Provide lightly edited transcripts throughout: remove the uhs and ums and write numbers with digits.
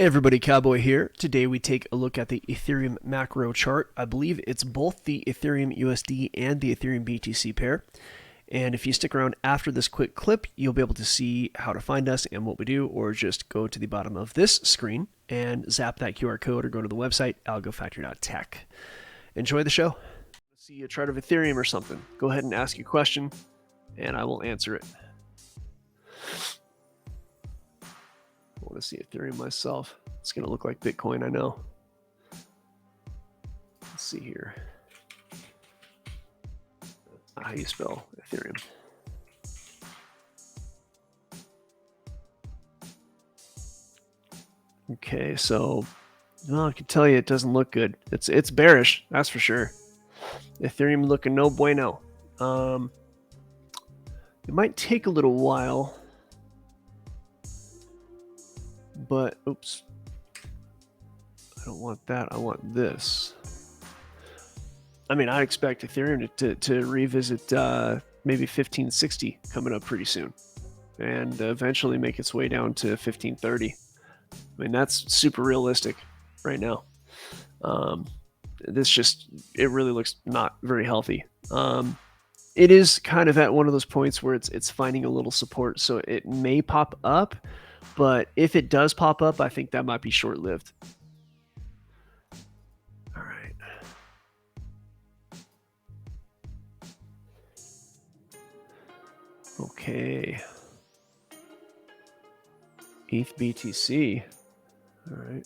Hey everybody, Cowboy here. Today we take a look at the Ethereum macro chart. I believe it's both the Ethereum USD and the Ethereum BTC pair. And if you stick around after this quick clip, you'll be able to see how to find us and what we do, or just go to the bottom of this screen and zap that QR code or go to the website, algofactory.tech. Enjoy the show. See a chart of Ethereum or something, go ahead and ask your question and I will answer it. I want to see Ethereum myself. It's going to look like Bitcoin, I know. Let's see here. How do you spell Ethereum? Okay, so well, I can tell you it doesn't look good. It's bearish, that's for sure. Ethereum looking no bueno. It might take a little while, but oops, I don't want that. I want this. I mean, I expect Ethereum to revisit maybe 1560 coming up pretty soon, and eventually make its way down to 1530. I mean, that's super realistic right now. It really looks not very healthy. It is kind of at one of those points where it's finding a little support, so it may pop up, but if it does pop up, I think that might be short-lived. All right. Okay. ETHBTC. All right.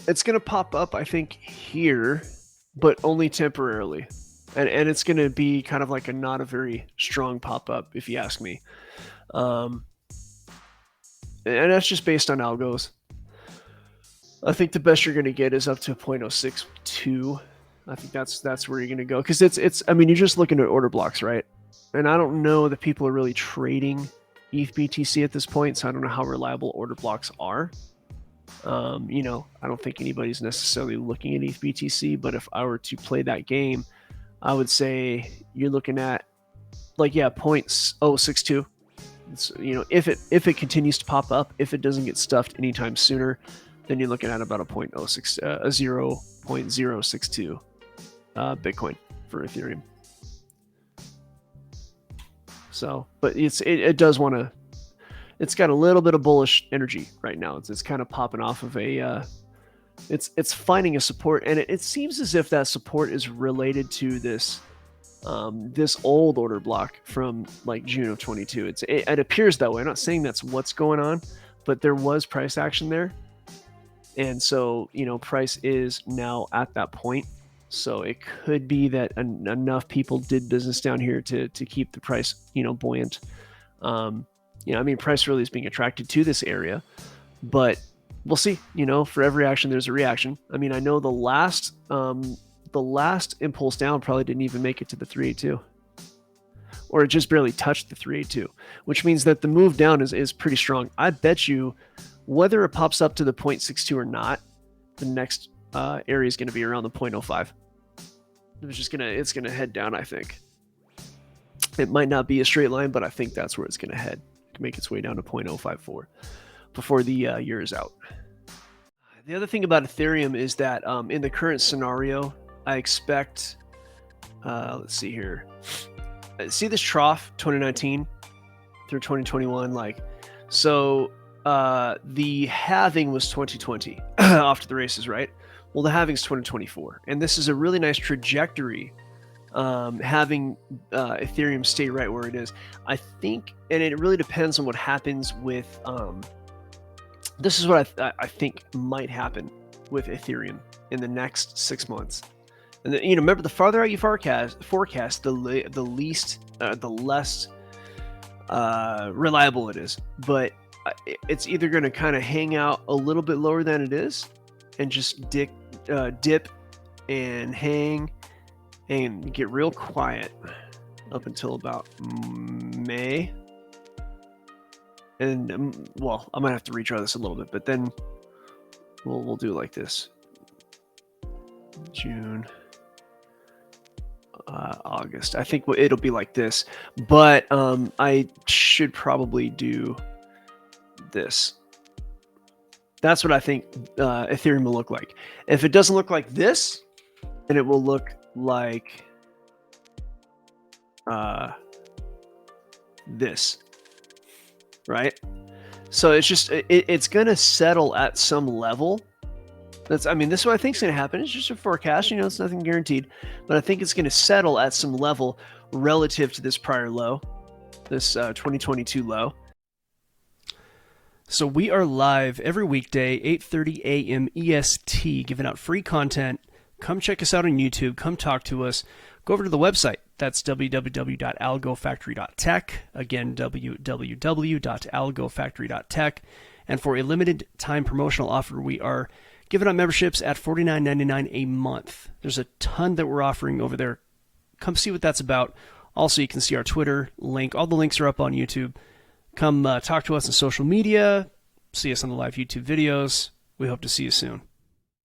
It's going to pop up, I think, here, but only temporarily. And it's going to be kind of like not a very strong pop-up, if you ask me. And that's just based on algos. I think the best you're going to get is up to 0.062. I think that's where you're going to go. Because I mean, you're just looking at order blocks, right? And I don't know that people are really trading ETHBTC at this point, so I don't know how reliable order blocks are. You know, I don't think anybody's necessarily looking at ETHBTC, but if I were to play that game, I would say you're looking at like, yeah, 0.062. It's, you know, if it continues to pop up, if it doesn't get stuffed anytime sooner, then you're looking at about a 0.062 Bitcoin for Ethereum. So, but it does want to. It's got a little bit of bullish energy right now. It's kind of popping off of a. It's finding a support, and it seems as if that support is related to this this old order block from like June of 22. It appears that way. I'm not saying that's what's going on, but there was price action there, and so, you know, price is now at that point. So it could be that enough people did business down here to keep the price, you know, buoyant. You know, I mean, price really is being attracted to this area, but we'll see. You know, for every action, there's a reaction. I mean, I know the last impulse down probably didn't even make it to the 382, or it just barely touched the 382, which means that the move down is pretty strong. I bet you, whether it pops up to the 0.62 or not, the next area is going to be around the 0.05. It's gonna head down. I think it might not be a straight line, but I think that's where it's going to head. Make its way down to 0.054 before the year is out. The other thing about Ethereum is that in the current scenario, I expect, let's see here, see this trough 2019 through 2021, like, so the halving was 2020 off to the races, right? Well, the halving is 2024, and this is a really nice trajectory. Having Ethereum stay right where it is, I think, and it really depends on what happens with. This is what I think might happen with Ethereum in the next 6 months. And you know, remember, the farther out you forecast, the less reliable it is. But it's either going to kind of hang out a little bit lower than it is, and just dip and hang and get real quiet up until about May. And well, I might have to redraw this a little bit, but then we'll do it like this. June, August. I think it'll be like this, but I should probably do this. That's what I think Ethereum will look like. If it doesn't look like this, then it will look like this, right? So it's just it's going to settle at some level. This is what I think is going to happen. It's just a forecast, it's nothing guaranteed, but I think it's going to settle at some level relative to this prior low, this 2022 low. So we are live every weekday, 8:30 a.m. EST, giving out free content. Come check us out on YouTube. Come talk to us. Go over to the website. That's www.algofactory.tech. Again, www.algofactory.tech. And for a limited time promotional offer, we are giving out memberships at $49.99 a month. There's a ton that we're offering over there. Come see what that's about. Also, you can see our Twitter link. All the links are up on YouTube. Come talk to us on social media. See us on the live YouTube videos. We hope to see you soon.